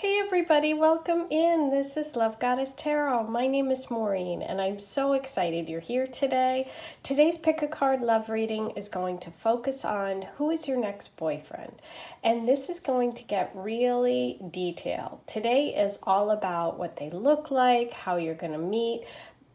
Hey everybody, welcome in. This is Love Goddess Tarot. My name is Maureen and I'm so excited you're here today. Today's pick a card love reading is going to focus on who is your next boyfriend. And this is going to get really detailed. Today is all about what they look like, how you're going to meet,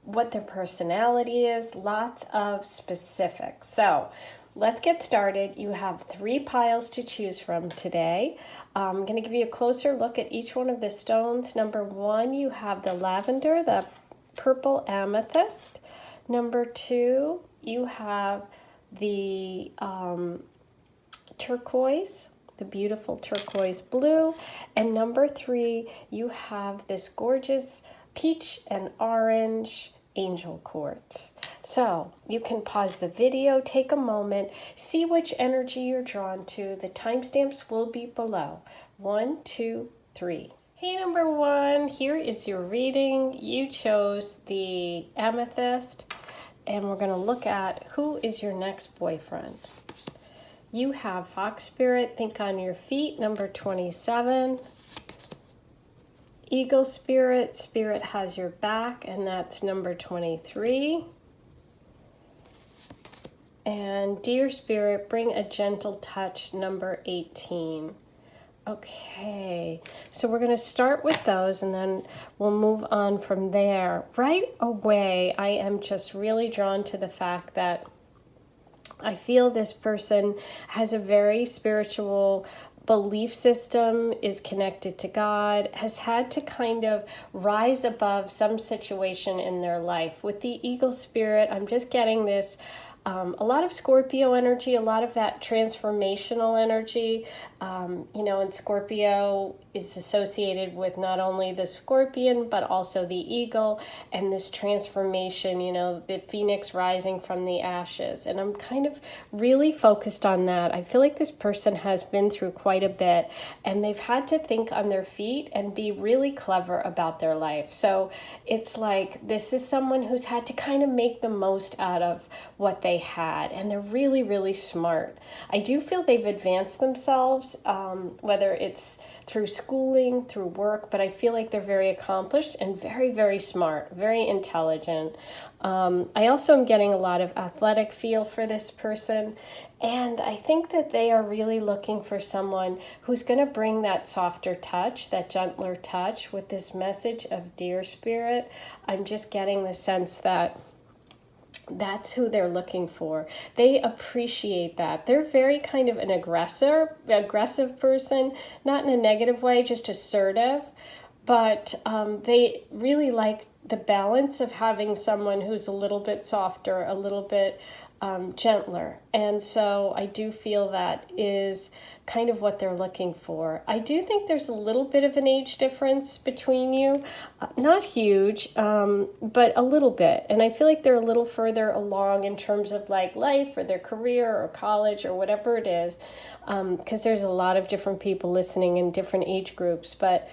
what their personality is, lots of specifics. So let's get started. You have 3 piles to choose from today. I'm going to give you a closer look at each one of the stones. Number 1, you have the lavender, the purple amethyst. Number 2, you have the turquoise, the beautiful turquoise blue. And number 3, you have this gorgeous peach and orange angel quartz. So you can pause the video, take a moment, see which energy you're drawn to. The timestamps will be below. 1, 2, 3. Hey, number 1, here is your reading. You chose the amethyst, and we're going to look at who is your next boyfriend. You have Fox Spirit, think on your feet, number 27. Eagle Spirit, Spirit has your back, and that's number 23. And Dear Spirit, bring a gentle touch, number 18. Okay, so we're going to start with those and then we'll move on from there. Right away, I am just really drawn to the fact that I feel this person has a very spiritual belief system, is connected to God, has had to kind of rise above some situation in their life. With the Eagle Spirit, I'm just getting this a lot of Scorpio energy, a lot of that transformational energy. And Scorpio is associated with not only the scorpion, but also the eagle and this transformation, the phoenix rising from the ashes. And I'm kind of really focused on that. I feel like this person has been through quite a bit and they've had to think on their feet and be really clever about their life. So it's like this is someone who's had to kind of make the most out of what they had, and they're really, really smart. I do feel they've advanced themselves, whether it's through schooling, through work, but I feel like they're very accomplished and very, very smart, very intelligent. I also am getting a lot of athletic feel for this person, and I think that they are really looking for someone who's going to bring that softer touch, that gentler touch with this message of Dear Spirit. I'm just getting the sense that that's who they're looking for. They appreciate that. They're very kind of an aggressive person, not in a negative way, just assertive. But they really like the balance of having someone who's a little bit softer, a little bit gentler. And so I do feel that is kind of what they're looking for. I do think there's a little bit of an age difference between you. Not huge, but a little bit. And I feel like they're a little further along in terms of like life or their career or college or whatever it is, because there's a lot of different people listening in different age groups. But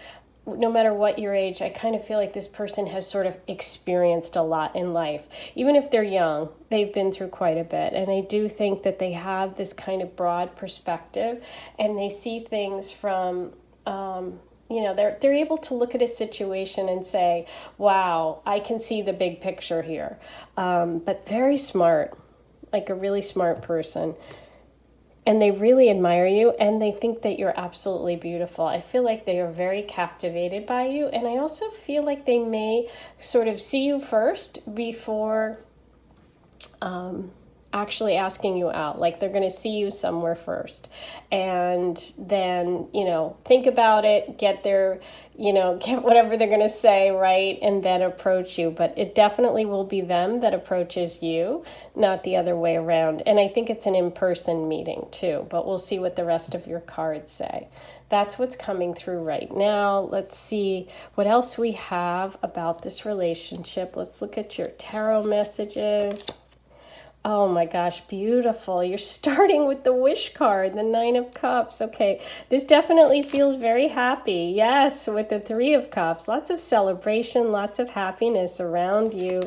no matter what your age, I kind of feel like this person has sort of experienced a lot in life. Even if they're young, they've been through quite a bit. And I do think that they have this kind of broad perspective and they see things from, they're able to look at a situation and say, wow, I can see the big picture here. But very smart, like a really smart person. And they really admire you and they think that you're absolutely beautiful. I feel like they are very captivated by you. And I also feel like they may sort of see you first before actually asking you out. Like they're going to see you somewhere first and then, think about it, get whatever they're going to say, right? And then approach you. But it definitely will be them that approaches you, not the other way around. And I think it's an in-person meeting too, but we'll see what the rest of your cards say. That's what's coming through right now. Let's see what else we have about this relationship. Let's look at your tarot messages. Oh my gosh, beautiful. You're starting with the wish card, the Nine of Cups. Okay, this definitely feels very happy. Yes, with the Three of Cups. Lots of celebration, lots of happiness around you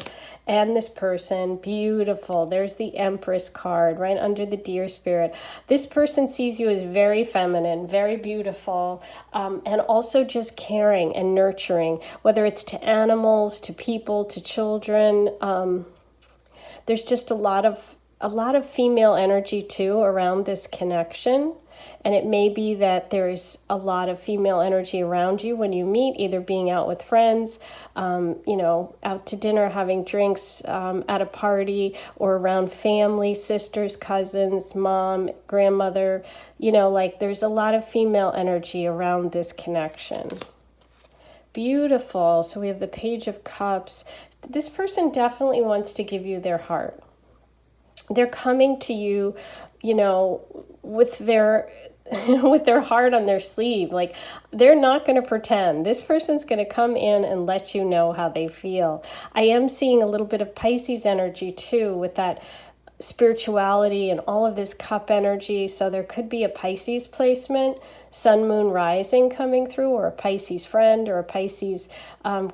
and this person. Beautiful. There's the Empress card right under the Deer Spirit. This person sees you as very feminine, very beautiful, and also just caring and nurturing, whether it's to animals, to people, to children. There's just a lot of female energy too around this connection. And it may be that there's a lot of female energy around you when you meet, either being out with friends, out to dinner, having drinks at a party, or around family, sisters, cousins, mom, grandmother. There's a lot of female energy around this connection. Beautiful. So we have the Page of Cups. This person definitely wants to give you their heart. They're coming to you, with their with their heart on their sleeve. Like, they're not going to pretend. This person's going to come in and let you know how they feel. I am seeing a little bit of Pisces energy too, with that spirituality and all of this cup energy. So there could be a Pisces placement, sun, moon, rising coming through, or a Pisces friend, or a Pisces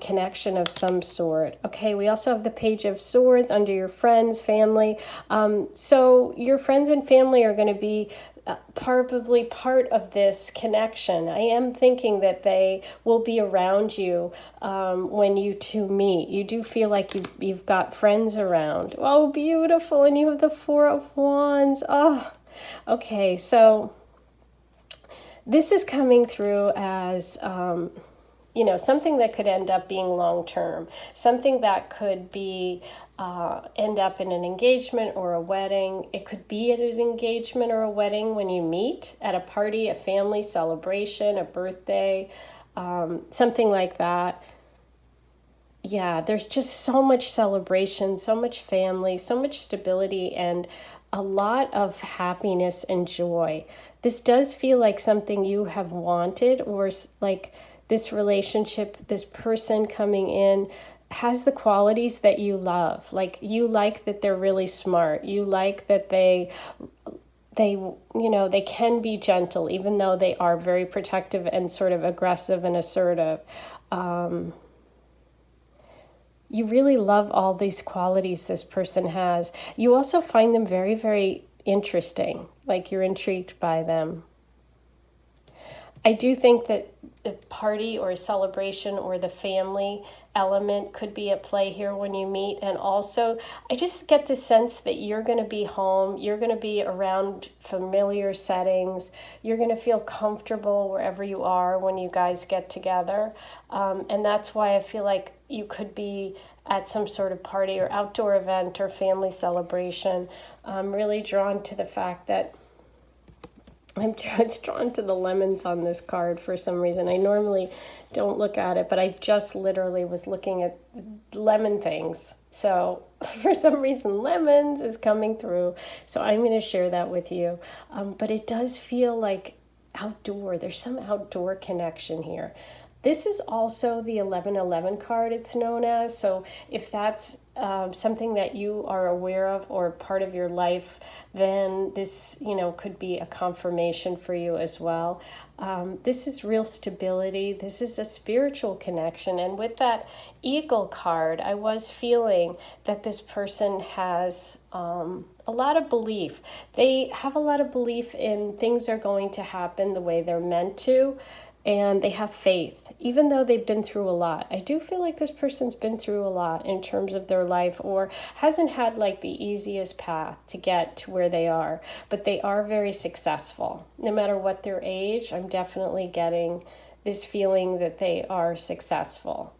connection of some sort. Okay, we also have the Page of Swords under your friends, family. So your friends and family are going to be probably part of this connection. I am thinking that they will be around you when you two meet. You do feel like you've got friends around. Oh, beautiful. And you have the Four of Wands. Oh, okay. So this is coming through as something that could end up being long-term, something that could be end up in an engagement or a wedding. It could be at an engagement or a wedding when you meet, at a party, a family celebration, a birthday, something like that. Yeah, there's just so much celebration, so much family, so much stability, and a lot of happiness and joy. This does feel like something you have wanted, or like this relationship, this person coming in has the qualities that you love. Like, you like that they're really smart. You like that they can be gentle, even though they are very protective and sort of aggressive and assertive. You really love all these qualities this person has. You also find them very, very interesting. Like, you're intrigued by them. I do think that the party or a celebration or the family element could be at play here when you meet. And also, I just get the sense that you're going to be home. You're going to be around familiar settings. You're going to feel comfortable wherever you are when you guys get together. And that's why I feel like you could be at some sort of party or outdoor event or family celebration. I'm really drawn to the fact that I'm drawn to the lemons on this card for some reason. I normally don't look at it, but I just literally was looking at lemon things. So for some reason, lemons is coming through. So I'm going to share that with you. But it does feel like outdoor. There's some outdoor connection here. This is also the 1111 card, it's known as. So if that's something that you are aware of or part of your life, then this, could be a confirmation for you as well. This is real stability. This is a spiritual connection. And with that Eagle card, I was feeling that this person has a lot of belief. They have a lot of belief in things are going to happen the way they're meant to. And they have faith, even though they've been through a lot. I do feel like this person's been through a lot in terms of their life, or hasn't had like the easiest path to get to where they are. But they are very successful. No matter what their age, I'm definitely getting this feeling that they are successful.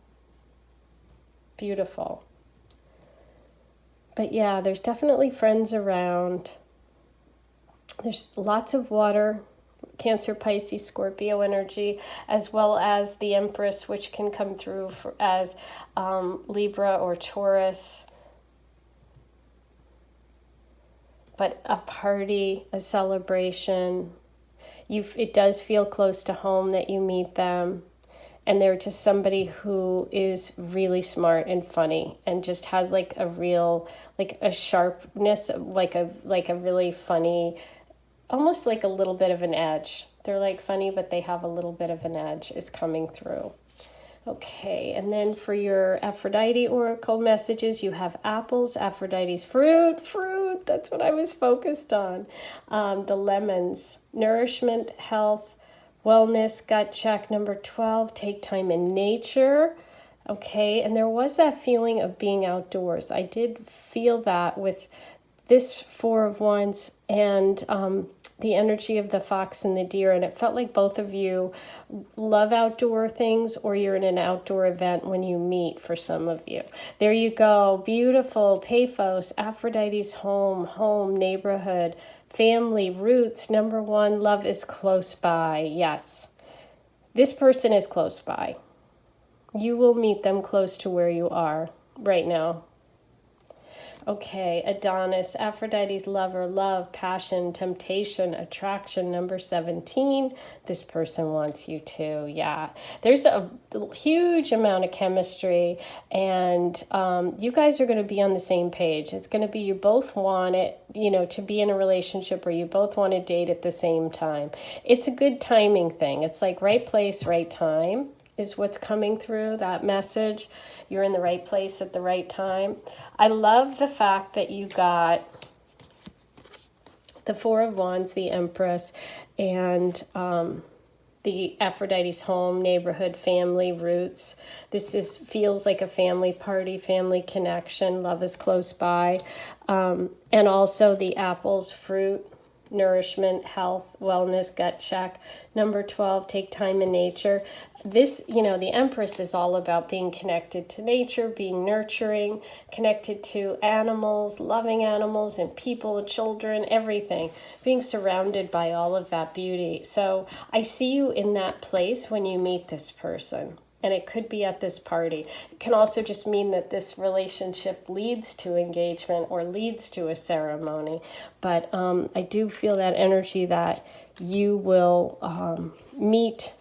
Beautiful. But yeah, there's definitely friends around. There's lots of water. Cancer, Pisces, Scorpio energy, as well as the Empress, which can come through as Libra or Taurus. But a party, a celebration, it does feel close to home that you meet them. and they're just somebody who is really smart and funny and just has like a real, like a sharpness, like a really funny, almost like a little bit of an edge. They're like funny, but they have a little bit of an edge is coming through. Okay, and then for your Aphrodite oracle messages, you have apples, Aphrodite's fruit, that's what I was focused on. The lemons, nourishment, health, wellness, gut check. Number 12, take time in nature. Okay, and there was that feeling of being outdoors. I did feel that with this Four of Wands and the energy of the fox and the deer, and it felt like both of you love outdoor things, or you're in an outdoor event when you meet for some of you. There you go. Beautiful. Paphos, Aphrodite's home, neighborhood, family, roots. Number 1, love is close by. Yes. This person is close by. You will meet them close to where you are right now. Okay, Adonis, Aphrodite's lover, love, passion, temptation, attraction. Number 17, this person wants you too. Yeah, there's a huge amount of chemistry, and you guys are going to be on the same page. It's going to be you both want it, to be in a relationship, or you both want to date at the same time. It's a good timing thing. It's like right place, right time is what's coming through, that message. You're in the right place at the right time. I love the fact that you got the Four of Wands, the Empress, and the Aphrodite's home, neighborhood, family, roots. This feels like a family party, family connection. Love is close by. And also the apples, fruit, nourishment, health, wellness, gut check. Number 12, take time in nature. This, the Empress is all about being connected to nature, being nurturing, connected to animals, loving animals and people, children, everything, being surrounded by all of that beauty. So I see you in that place when you meet this person. And it could be at this party. It can also just mean that this relationship leads to engagement or leads to a ceremony. But I do feel that energy that you will meet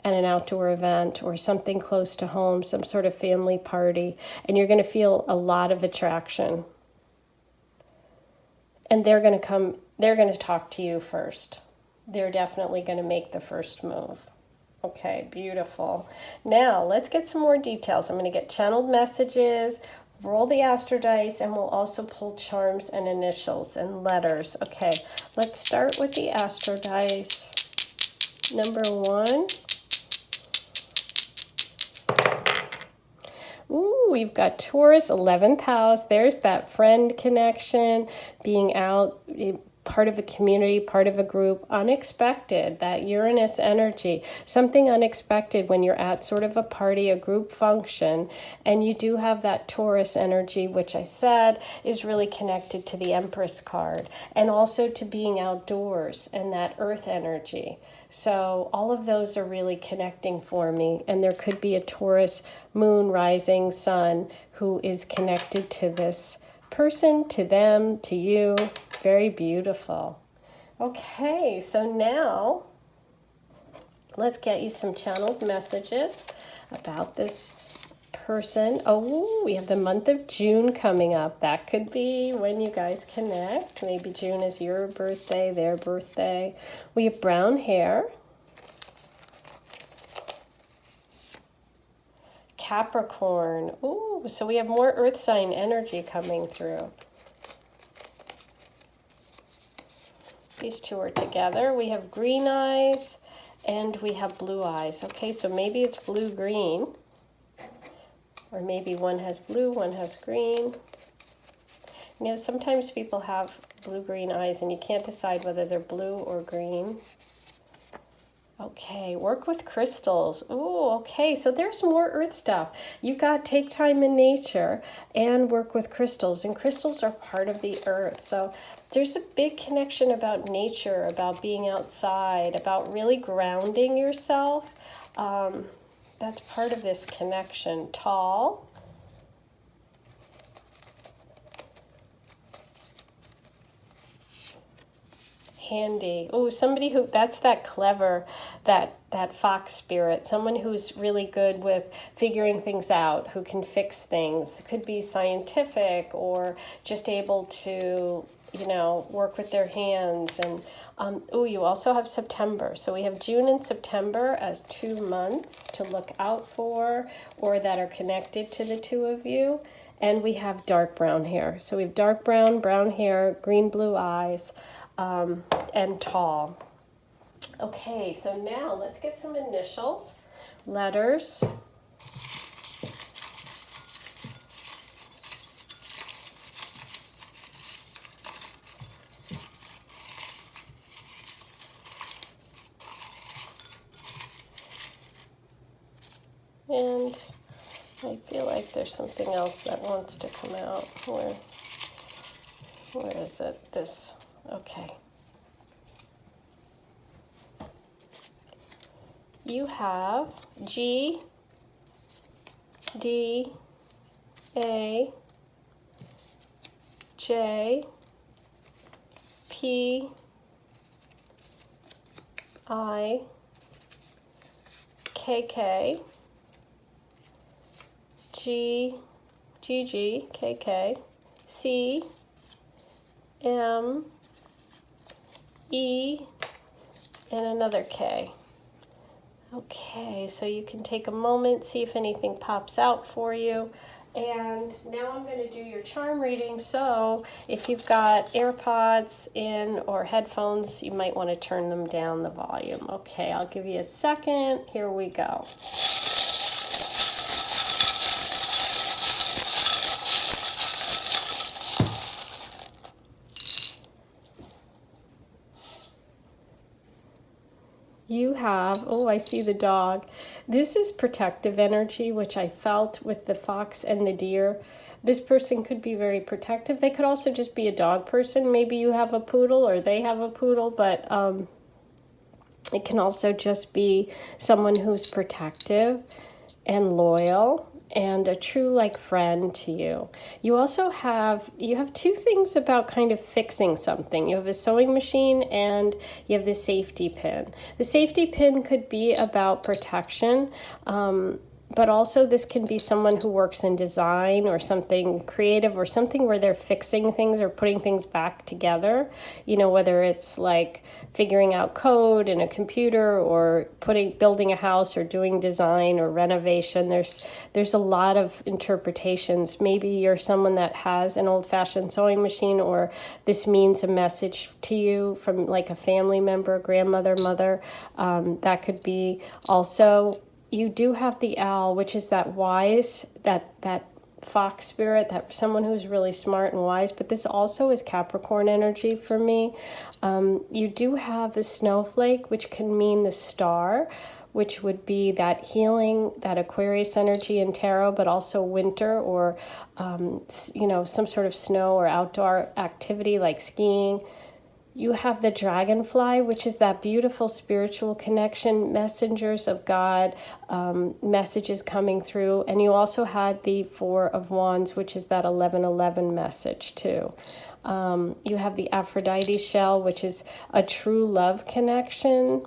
at an outdoor event or something close to home, some sort of family party, and you're going to feel a lot of attraction. And they're going to talk to you first. They're definitely going to make the first move. Okay, beautiful. Now, let's get some more details. I'm going to get channeled messages, roll the astro dice, and we'll also pull charms and initials and letters. Okay, let's start with the astro dice. Number 1. Ooh, we've got Taurus, 11th house. There's that friend connection, being out, part of a community, part of a group, unexpected, that Uranus energy, something unexpected when you're at sort of a party, a group function, and you do have that Taurus energy, which I said is really connected to the Empress card, and also to being outdoors and that earth energy. So all of those are really connecting for me, and there could be a Taurus moon, rising, sun who is connected to this person, to them, to you. Very beautiful. Okay, so now let's get you some channeled messages about this person. Oh, we have the month of June coming up. That could be when you guys connect. Maybe June is your birthday, their birthday. We have brown hair. Capricorn. Ooh, so we have more earth sign energy coming through. These two are together. We have green eyes and we have blue eyes. Okay, so maybe it's blue-green. Or maybe one has blue, one has green. Sometimes people have blue-green eyes and you can't decide whether they're blue or green. Okay, work with crystals. Ooh, okay, so there's more earth stuff. You got take time in nature and work with crystals. And crystals are part of the earth. So there's a big connection about nature, about being outside, about really grounding yourself. That's part of this connection. Tall. handy. Oh, somebody who, that's that clever, that fox spirit, someone who's really good with figuring things out, who can fix things. It could be scientific or just able to, you know, work with their hands. And you also have September. So we have June and September as 2 months to look out for, or that are connected to the two of you. And we have dark brown hair. So we have dark brown, brown hair, green blue eyes, and tall. Okay, so now let's get some initials, letters. And I feel like there's something else that wants to come out. Where is it? This. Okay. You have G, D, A, J, P, I, K, K, G, G, G, K, K, C, M, E, and another K. Okay, so you can take a moment, see if anything pops out for you. And now I'm going to do your charm reading. So if you've got AirPods in or headphones, you might want to turn them down the volume. Okay, I'll give you a second. Here we go. You have, oh, I see the dog. This is protective energy, which I felt with the fox and the deer. This person could be very protective. They could also just be a dog person. Maybe you have a poodle or they have a poodle, but it can also just be someone who's protective and loyal and a true like friend to you. You also have, two things about kind of fixing something. You have a sewing machine and you have the safety pin. The safety pin could be about protection, but also this can be someone who works in design or something creative or something where they're fixing things or putting things back together. You know, whether it's like figuring out code in a computer or building a house or doing design or renovation. There's a lot of interpretations. Maybe you're someone that has an old-fashioned sewing machine, or this means a message to you from like a family member, grandmother, mother. That could be also. You do have the owl, which is that wise, that fox spirit, that someone who's really smart and wise, but this also is Capricorn energy for me. You do have the snowflake, which can mean the star, which would be that healing, that Aquarius energy in tarot, but also winter or, you know, some sort of snow or outdoor activity like skiing. You have the dragonfly, which is that beautiful spiritual connection, messengers of God, messages coming through. And you also had the Four of Wands, which is that 1111 message too. You have the Aphrodite shell, which is a true love connection.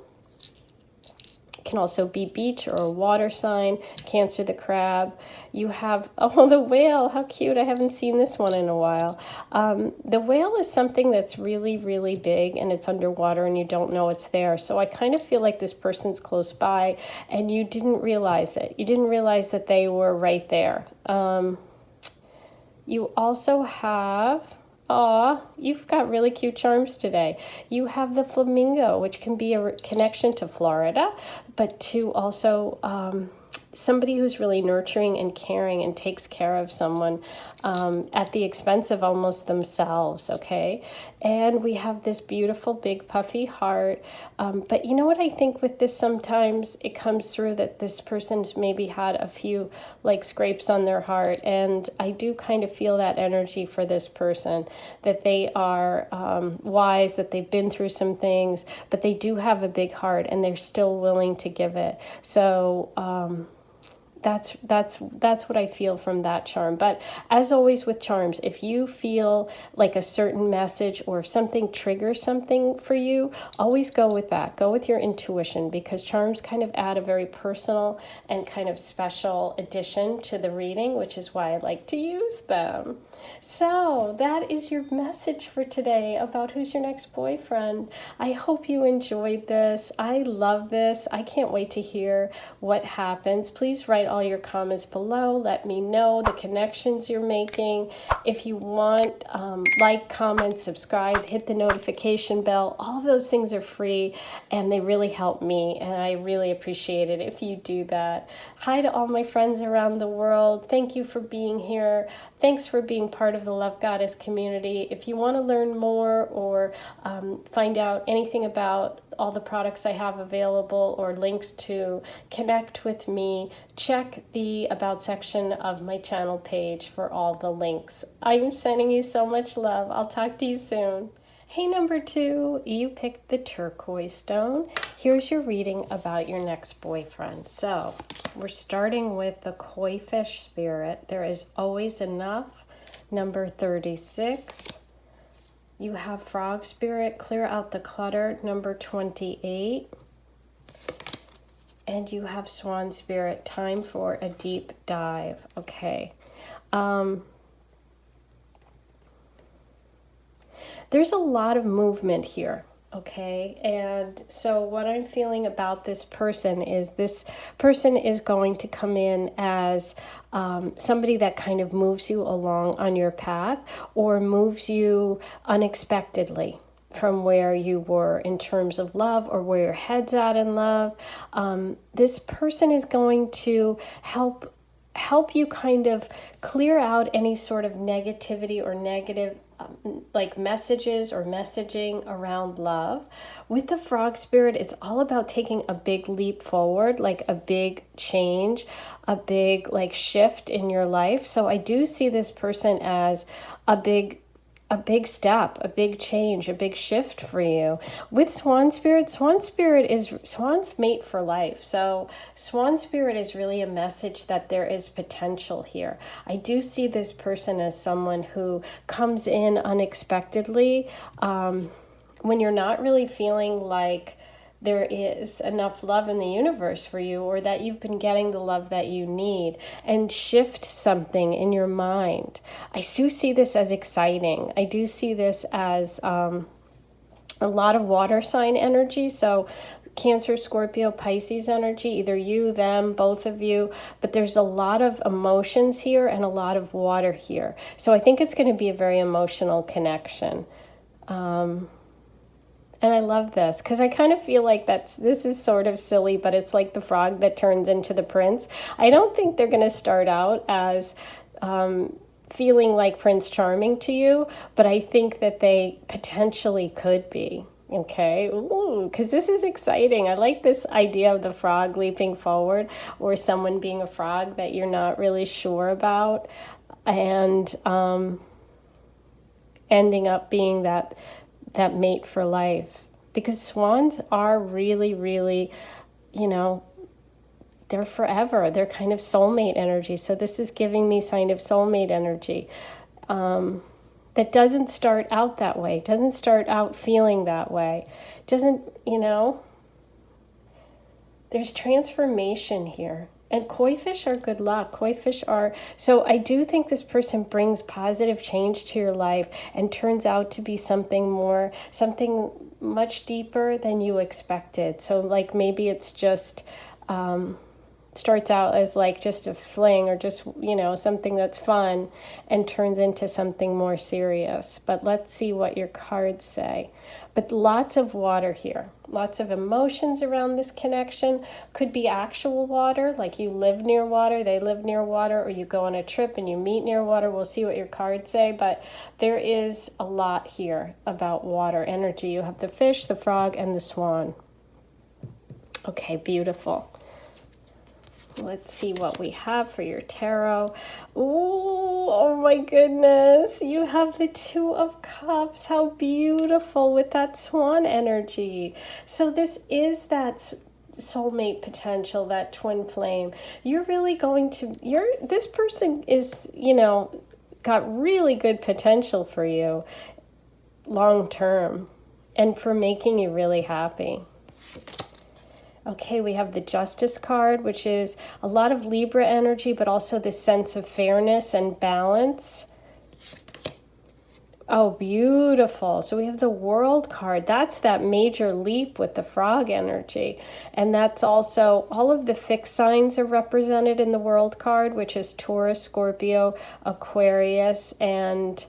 Can also be beach or a water sign. Cancer, the crab. You have, oh, the whale. How cute. I haven't seen this one in a while. The whale is something that's really, really big and it's underwater and you don't know it's there. So I kind of feel like this person's close by and you didn't realize it. You didn't realize that they were right there. You also have... Aw, you've got really cute charms today. You have the flamingo, which can be a connection to Florida, but to also somebody who's really nurturing and caring and takes care of someone at the expense of almost themselves, okay? And we have this beautiful big puffy heart. But you know what I think with this sometimes it comes through that this person's maybe had a few like scrapes on their heart. And I do kind of feel that energy for this person, that they are wise, that they've been through some things, but they do have a big heart and they're still willing to give it. So, That's what I feel from that charm. But as always with charms, if you feel like a certain message or if something triggers something for you, always go with that. Go with your intuition, because charms kind of add a very personal and kind of special addition to the reading, which is why I like to use them. So that is your message for today about who's your next boyfriend. I hope you enjoyed this. I love this. I can't wait to hear what happens. Please write all your comments below. Let me know the connections you're making. If you want, like, comment, subscribe, hit the notification bell. All of those things are free and they really help me, and I really appreciate it if you do that. Hi to all my friends around the world. Thank you for being here. Thanks for being part of the Love Goddess community. If you want to learn more or find out anything about all the products I have available or links to connect with me, check the About section of my channel page for all the links. I'm sending you so much love. I'll talk to you soon. Hey, number 2, you picked the turquoise stone. Here's your reading about your next boyfriend. So we're starting with the koi fish spirit. There is always enough. Number 36. You have frog spirit, clear out the clutter. Number 28. And you have swan spirit, time for a deep dive. Okay. There's a lot of movement here, okay? And so what I'm feeling about this person is going to come in as somebody that kind of moves you along on your path or moves you unexpectedly from where you were in terms of love or where your head's at in love. This person is going to help you kind of clear out any sort of negativity or negative like messages or messaging around love. With the frog spirit, it's all about taking a big leap forward, like a big change, a big like shift in your life. So I do see this person as a big step, a big change, a big shift for you. With swan spirit is swan's mate for life. So swan spirit is really a message that there is potential here. I do see this person as someone who comes in unexpectedly when you're not really feeling like there is enough love in the universe for you, or that you've been getting the love that you need, and shift something in your mind. I do see this as exciting. I do see this as a lot of water sign energy. So Cancer, Scorpio, Pisces energy, either you, them, both of you, but there's a lot of emotions here and a lot of water here. So I think it's going to be a very emotional connection. And I love this because I kind of feel like this is sort of silly, but it's like the frog that turns into the prince. I don't think they're going to start out as feeling like Prince Charming to you, but I think that they potentially could be. Okay, because this is exciting. I like this idea of the frog leaping forward, or someone being a frog that you're not really sure about, and ending up being that mate for life. Because swans are really, really, they're forever. They're kind of soulmate energy. So this is giving me sign of soulmate energy. That doesn't start out that way. Doesn't start out feeling that way. Doesn't, there's transformation here. And koi fish are good luck. Koi fish are... So I do think this person brings positive change to your life and turns out to be something much deeper than you expected. So like maybe it's just... starts out as like just a fling or just, something that's fun and turns into something more serious. But let's see what your cards say. But lots of water here, lots of emotions around this connection. Could be actual water, like you live near water, they live near water, or you go on a trip and you meet near water. We'll see what your cards say, but there is a lot here about water energy. You have the fish, the frog, and the swan. Okay, beautiful. Let's see what we have for your tarot. Ooh, oh my goodness. You have the Two of Cups. How beautiful with that swan energy. So this is that soulmate potential, that twin flame. You're really going to, this person is, got really good potential for you long term and for making you really happy. Okay, we have the Justice card, which is a lot of Libra energy, but also this sense of fairness and balance. Oh, beautiful. So we have the World card. That's that major leap with the frog energy. And that's also, all of the fixed signs are represented in the World card, which is Taurus, Scorpio, Aquarius, and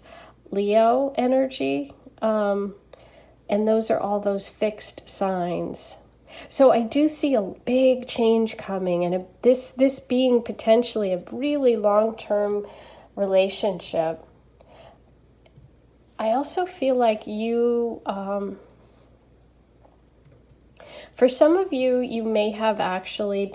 Leo energy. And those are all those fixed signs. So I do see a big change coming, and this being potentially a really long-term relationship. I also feel like you, for some of you, you may have actually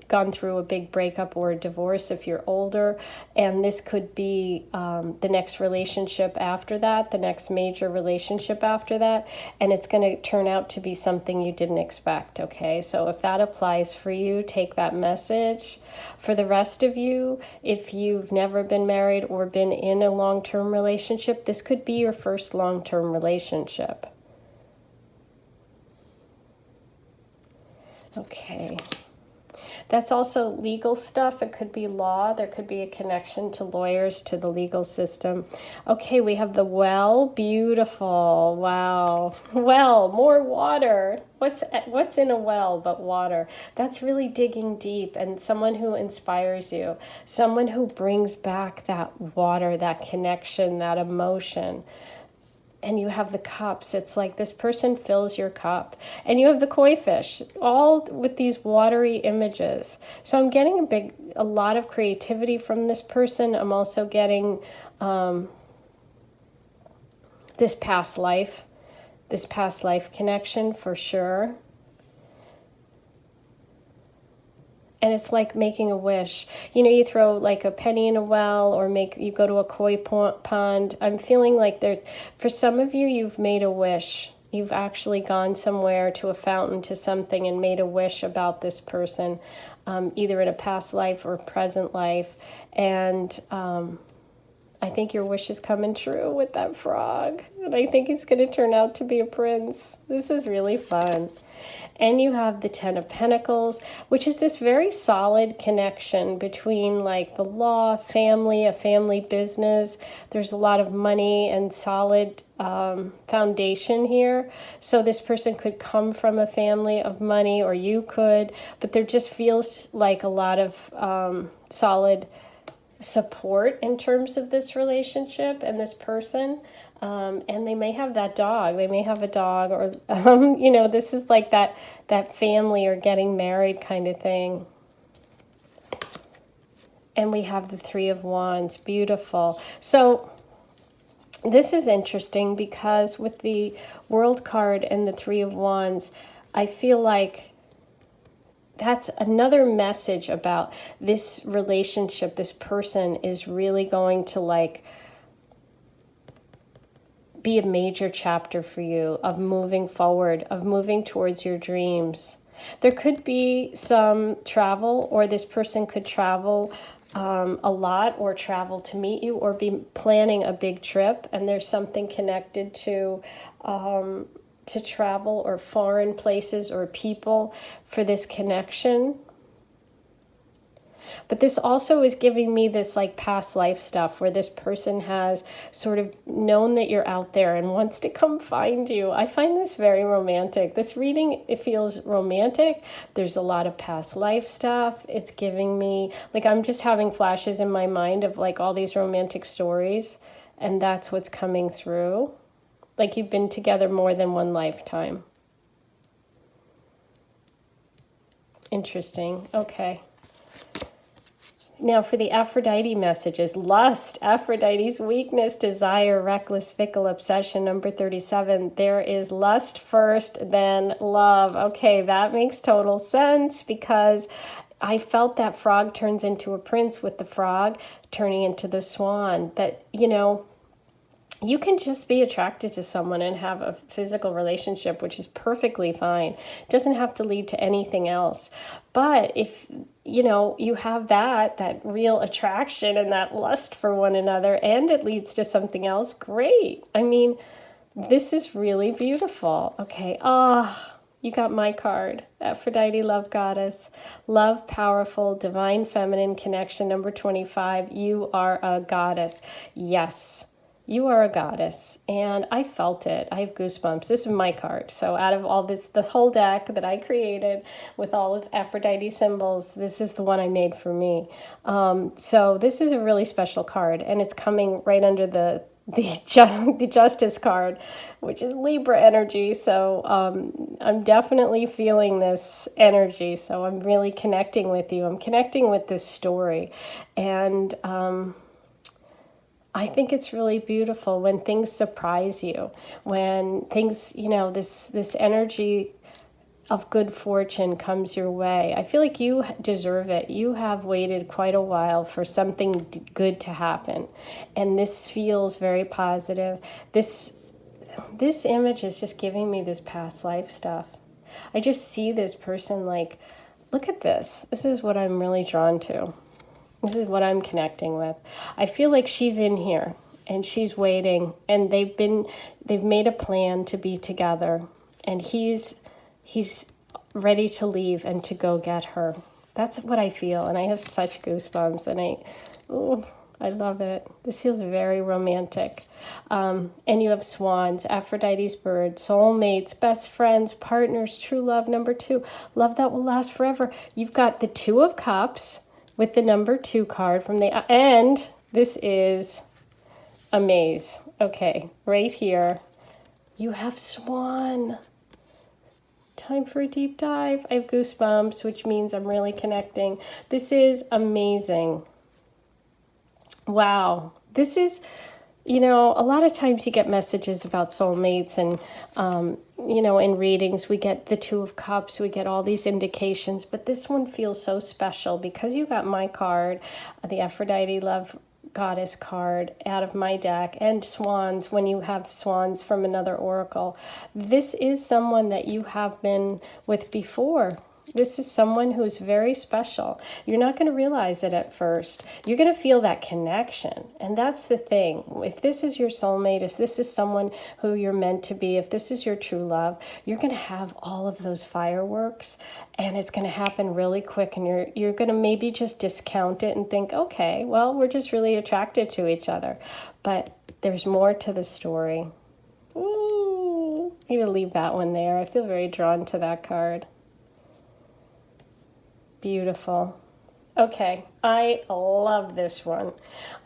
gone through a big breakup or a divorce if you're older, and this could be the next relationship after that, the next major relationship after that, and it's going to turn out to be something you didn't expect, okay? So if that applies for you, take that message. For the rest of you, if you've never been married or been in a long-term relationship, this could be your first long-term relationship. Okay, that's also legal stuff. It could be law. There could be a connection to lawyers, to the legal system. Okay, we have the well. Beautiful. Wow. Well, more water. What's in a well but water? That's really digging deep, and someone who inspires you, someone who brings back that water, that connection, that emotion. And you have the cups. It's like this person fills your cup. And you have the koi fish, all with these watery images. So I'm getting a lot of creativity from this person. I'm also getting this past life connection for sure. And it's like making a wish. You throw like a penny in a well, or you go to a koi pond. I'm feeling like for some of you, you've made a wish. You've actually gone somewhere to a fountain, to something, and made a wish about this person, either in a past life or present life. And I think your wish is coming true with that frog. And I think he's going to turn out to be a prince. This is really fun. And you have the Ten of Pentacles, which is this very solid connection between like the law, family, a family business. There's a lot of money and solid foundation here. So this person could come from a family of money, or you could, but there just feels like a lot of solid support in terms of this relationship and this person. And they may have that dog. They may have a dog, or, this is like that family or getting married kind of thing. And we have the Three of Wands. Beautiful. So this is interesting because with the World card and the Three of Wands, I feel like that's another message about this relationship. This person is really going to be a major chapter for you of moving forward, of moving towards your dreams. There could be some travel, or this person could travel a lot, or travel to meet you, or be planning a big trip, and there's something connected to travel or foreign places or people for this connection. But this also is giving me this like past life stuff where this person has sort of known that you're out there and wants to come find you. I find this very romantic. This reading, it feels romantic. There's a lot of past life stuff. It's giving me, like, I'm just having flashes in my mind of like all these romantic stories, and that's what's coming through. Like you've been together more than one lifetime. Interesting. Okay. Now for the Aphrodite messages. Lust, Aphrodite's weakness, desire, reckless, fickle, obsession, number 37. There is lust first, then love. Okay, that makes total sense because I felt that frog turns into a prince with the frog turning into the swan. That, you can just be attracted to someone and have a physical relationship, which is perfectly fine. It doesn't have to lead to anything else. But if, you have that real attraction and that lust for one another, and it leads to something else, great. I mean, this is really beautiful. Okay. You got my card. Aphrodite, love goddess. Love, powerful, divine feminine connection, number 25. You are a goddess. Yes. You are a goddess, and I felt it. I have goosebumps. This is my card. So out of all this, the whole deck that I created with all of Aphrodite symbols, this is the one I made for me. So this is a really special card, and it's coming right under the Justice card, which is Libra energy. So I'm definitely feeling this energy. So I'm really connecting with you. I'm connecting with this story, and I think it's really beautiful when things surprise you, when things, this energy of good fortune comes your way. I feel like you deserve it. You have waited quite a while for something good to happen, and this feels very positive. This image is just giving me this past life stuff. I just see this person like, look at this. This is what I'm really drawn to. This is what I'm connecting with. I feel like she's in here and she's waiting, and they've made a plan to be together, and he's ready to leave and to go get her. That's what I feel, and I have such goosebumps, and I love it. This feels very romantic. And you have swans, Aphrodite's bird, soulmates, best friends, partners, true love, number 2, love that will last forever. You've got the 2 of Cups with the number 2 card from the end. This is a maze. Okay, right here. You have swan. Time for a deep dive. I have goosebumps, which means I'm really connecting. This is amazing. Wow. This is, a lot of times you get messages about soulmates, and, in readings, we get the 2 of Cups, we get all these indications, but this one feels so special because you got my card, the Aphrodite Love Goddess card out of my deck, and swans when you have swans from another oracle. This is someone that you have been with before. This is someone who's very special. You're not going to realize it at first. You're going to feel that connection. And that's the thing. If this is your soulmate, if this is someone who you're meant to be, if this is your true love, you're going to have all of those fireworks, and it's going to happen really quick, and you're going to maybe just discount it and think, okay, well, we're just really attracted to each other. But there's more to the story. Ooh, I'm going to leave that one there. I feel very drawn to that card. Beautiful. Okay, I love this one.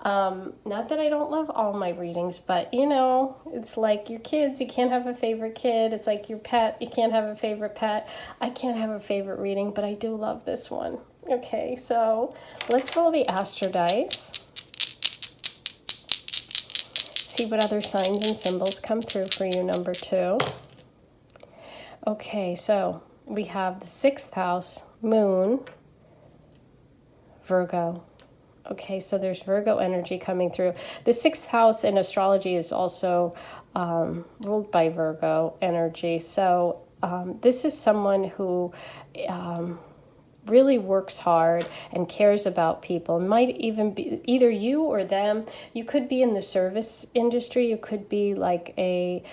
Not that I don't love all my readings, but it's like your kids. You can't have a favorite kid. It's like your pet. You can't have a favorite pet. I can't have a favorite reading, but I do love this one. Okay, so let's roll the Astro dice. See what other signs and symbols come through for you, number 2. Okay, so we have the 6th house, Moon, Virgo. Okay, so there's Virgo energy coming through. The 6th house in astrology is also ruled by Virgo energy. So this is someone who really works hard and cares about people. It might even be either you or them. You could be in the service industry. You could be like a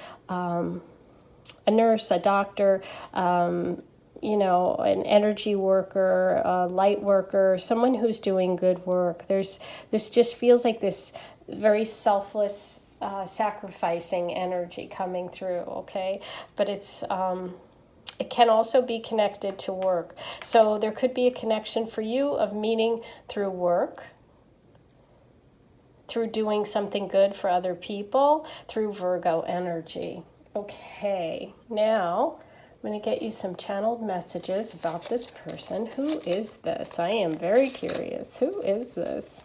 nurse, a doctor, an energy worker, a light worker, someone who's doing good work. This just feels like this very selfless, sacrificing energy coming through, okay? But it can also be connected to work. So there could be a connection for you of meeting through work, through doing something good for other people, through Virgo energy. Okay, now I'm going to get you some channeled messages about this person. Who is this? I am very curious. Who is this?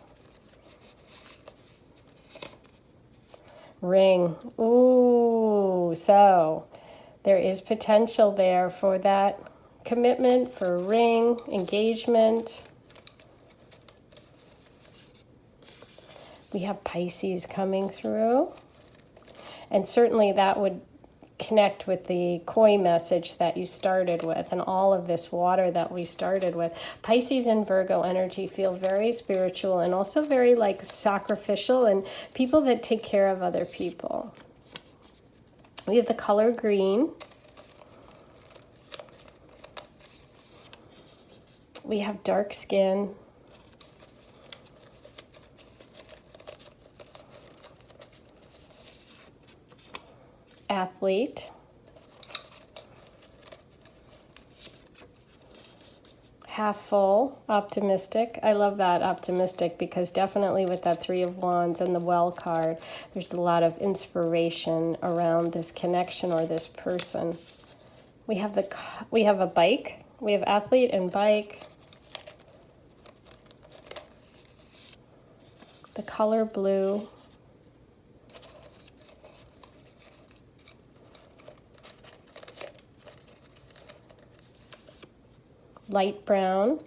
Ring. Ooh, so there is potential there for that commitment, for ring, engagement. We have Pisces coming through. And certainly that would connect with the koi message that you started with and all of this water that we started with. Pisces and Virgo energy feel very spiritual and also very like sacrificial and people that take care of other people. We have the color green. We have dark skin. Athlete. Half full, optimistic. I love that, optimistic, because definitely with that Three of Wands and the Well card, there's a lot of inspiration around this connection or this person. We have a bike. We have athlete and bike. The color blue. Light brown.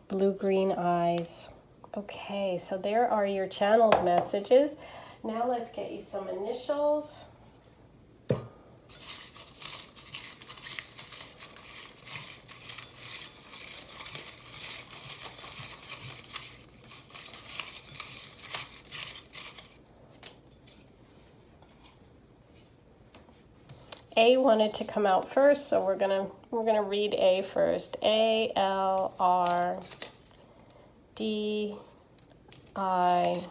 Blue-green eyes. Okay, so there are your channeled messages. Now let's get you some initials. A wanted to come out first, so we're gonna read A first. A L R D I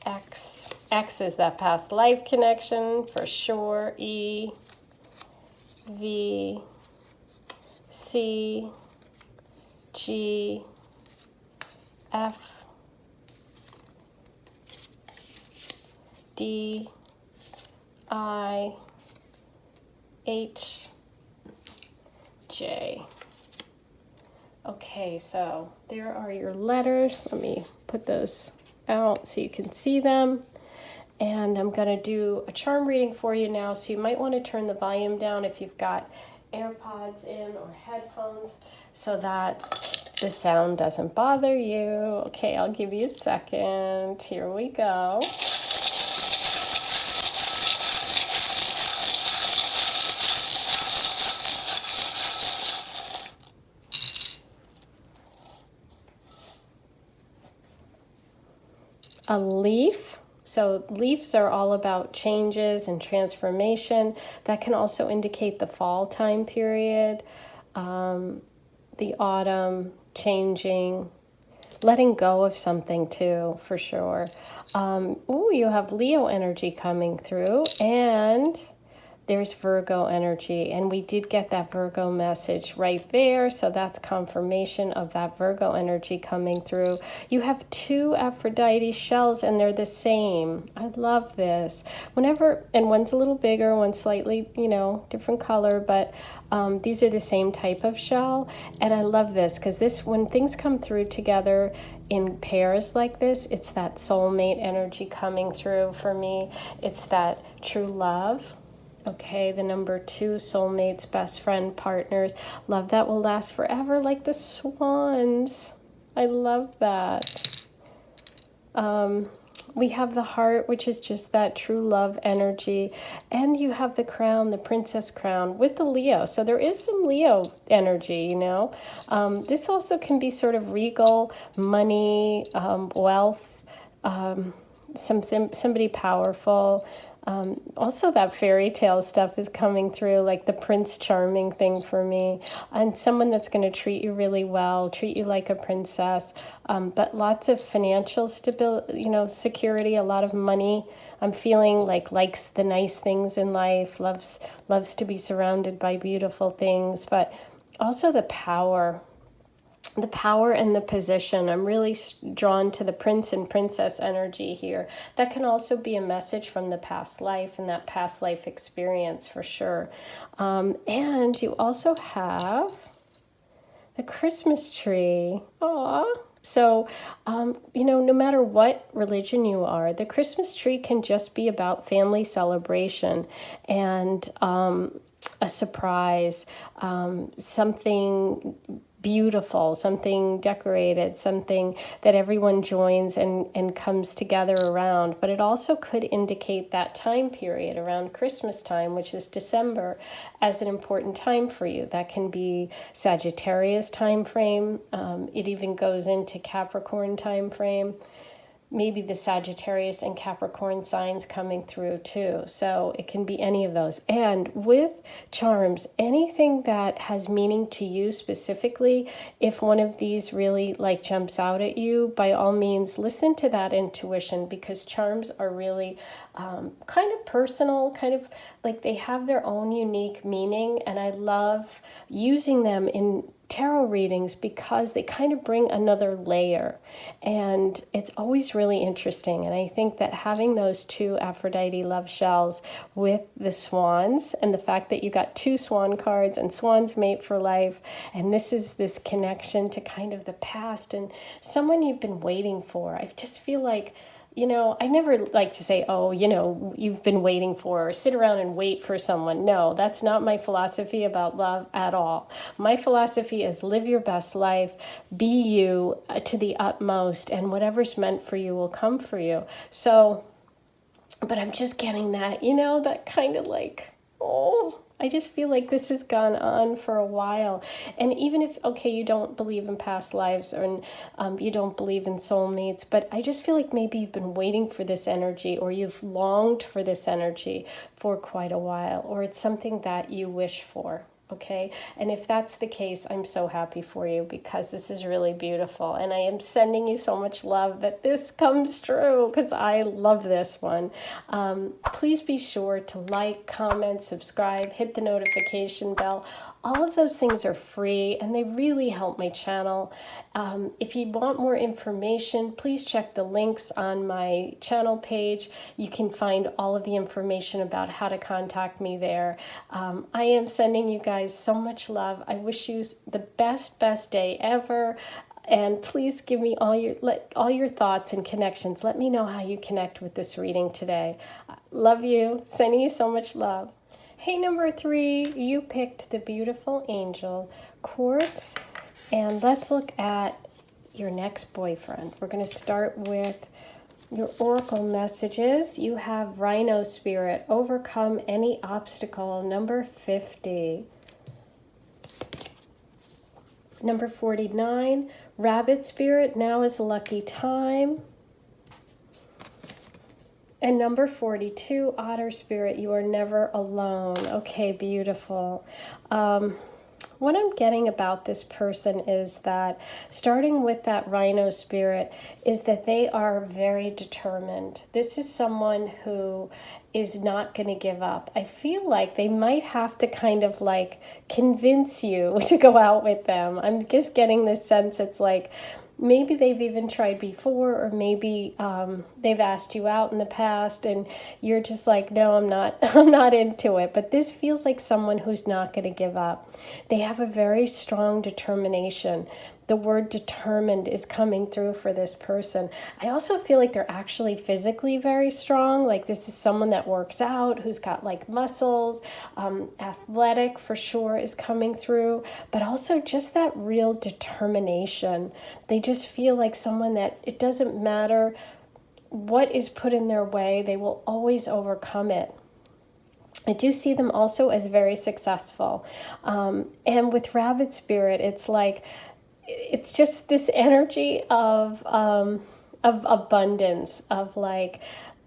X. X is that past life connection for sure. E V C G F D I H J. Okay, so there are your letters. Let me put those out so you can see them. And I'm going to do a charm reading for you now, so you might want to turn the volume down if you've got AirPods in or headphones so that the sound doesn't bother you. Okay, I'll give you a second. Here we go. A leaf. So leaves are all about changes and transformation. That can also indicate the fall time period, the autumn, changing, letting go of something too, for sure. Oh, you have Leo energy coming through, and there's Virgo energy, and we did get that Virgo message right there, so that's confirmation of that Virgo energy coming through. You have two Aphrodite shells, and they're the same. I love this. And one's a little bigger, one's slightly, different color, but these are the same type of shell, and I love this because when things come through together in pairs like this, it's that soulmate energy coming through for me. It's that true love. Okay, the number 2, soulmates, best friend, partners, love that will last forever, like the swans. I love that. We have the heart, which is just that true love energy. And you have the crown, the princess crown, with the Leo. So there is some Leo energy, This also can be sort of regal, money, wealth, somebody powerful. Also that fairy tale stuff is coming through, like the Prince Charming thing for me, and someone that's going to treat you really well, treat you like a princess, but lots of financial stability, security, a lot of money. I'm feeling likes the nice things in life, loves to be surrounded by beautiful things, but also the power and the position. I'm really drawn to the prince and princess energy here. That can also be a message from the past life and that past life experience for sure. And you also have the Christmas tree. Aww. So, no matter what religion you are, the Christmas tree can just be about family celebration and a surprise, something beautiful, something decorated, something that everyone joins and comes together around. But it also could indicate that time period around Christmas time, which is December, as an important time for you. That can be Sagittarius time frame. It even goes into Capricorn time frame. Maybe the Sagittarius and Capricorn signs coming through too. So it can be any of those. And with charms, anything that has meaning to you specifically, if one of these really like jumps out at you, by all means, listen to that intuition, because charms are really kind of personal, kind of like they have their own unique meaning. And I love using them in tarot readings because they kind of bring another layer, and it's always really interesting. And I think that having those two Aphrodite love shells with the swans, and the fact that you got 2 swan cards and swans mate for life, and this is this connection to kind of the past and someone you've been waiting for. I just feel like, you know, I never like to say, oh, you know, you've been waiting for, or sit around and wait for someone. No, that's not my philosophy about love at all. My philosophy is live your best life, be you to the utmost, and whatever's meant for you will come for you. So, but I'm just getting that, you know, that kind of like, oh, I just feel like this has gone on for a while. And even if, okay, you don't believe in past lives, or you don't believe in soulmates, but I just feel like maybe you've been waiting for this energy, or you've longed for this energy for quite a while, or it's something that you wish for. Okay, and if that's the case, I'm so happy for you, because this is really beautiful, and I am sending you so much love that this comes true, because I love this one. Please be sure to like, comment, subscribe, hit the notification bell. All of those things are free, and they really help my channel. If you want more information, please check the links on my channel page. You can find all of the information about how to contact me there. I am sending you guys so much love. I wish you the best day ever. And please give me all your thoughts and connections. Let me know how you connect with this reading today. Love you. Sending you so much love. Hey, number 3, you picked the beautiful angel quartz, and let's look at your next boyfriend. We're going to start with your oracle messages. You have Rhino Spirit, overcome any obstacle, number 50. Number 49, Rabbit Spirit, now is a lucky time. And number 42, Otter Spirit, you are never alone. Okay, beautiful. What I'm getting about this person is that, starting with that Rhino Spirit, is that they are very determined. This is someone who is not going to give up. I feel like they might have to kind of like convince you to go out with them. I'm just getting this sense it's like, maybe they've even tried before, or maybe they've asked you out in the past and you're just like, no, I'm not into it. But this feels like someone who's not going to give up. They have a very strong determination. The word determined is coming through for this person. I also feel like they're actually physically very strong. Like this is someone that works out, who's got like muscles, athletic for sure is coming through, but also just that real determination. They just feel like someone that it doesn't matter what is put in their way, they will always overcome it. I do see them also as very successful. And with Rabbit Spirit, it's like, it's just this energy of abundance, of like,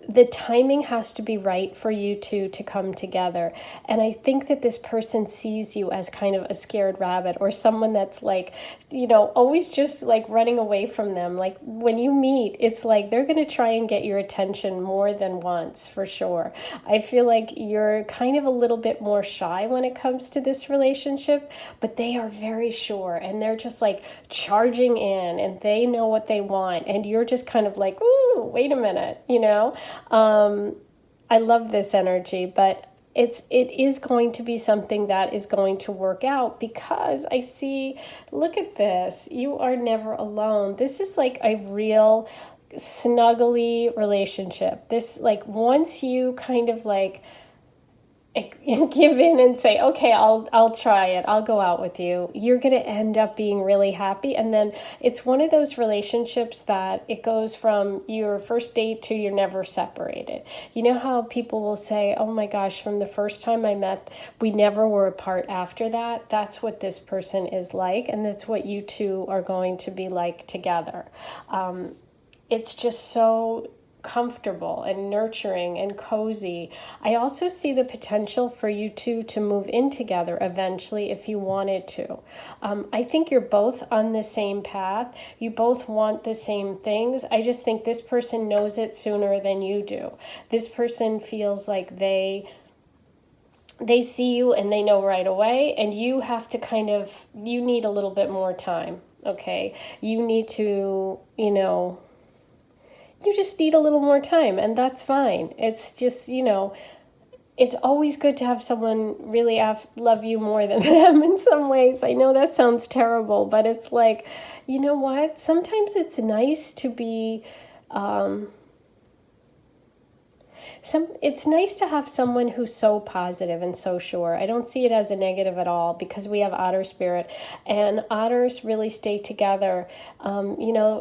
the timing has to be right for you two to come together. And I think that this person sees you as kind of a scared rabbit, or someone that's like, you know, always just like running away from them. Like when you meet, it's like they're going to try and get your attention more than once, for sure. I feel like you're kind of a little bit more shy when it comes to this relationship, but they are very sure, and they're just like charging in, and they know what they want, and you're just kind of like, ooh, wait a minute, you know? I love this energy, but it is going to be something that is going to work out, because I see, look at this, you are never alone. This is like a real snuggly relationship. This, like, once you kind of like give in and say, okay, I'll try it. I'll go out with you. You're going to end up being really happy. And then it's one of those relationships that it goes from your first date to you're never separated. You know how people will say, oh my gosh, from the first time I met, we never were apart after that. That's what this person is like. And that's what you two are going to be like together. It's just so comfortable and nurturing and cozy. I also see the potential for you two to move in together eventually if you wanted to. I think you're both on the same path. You both want the same things. I just think this person knows it sooner than you do. This person feels like they see you and they know right away, and you have to you need a little bit more time, okay? You need to, you just need a little more time, and that's fine. It's just, it's always good to have someone really love you more than them in some ways. I know that sounds terrible, but it's like, you know what? Sometimes it's nice to be, it's nice to have someone who's so positive and so sure. I don't see it as a negative at all, because we have otter spirit, and otters really stay together.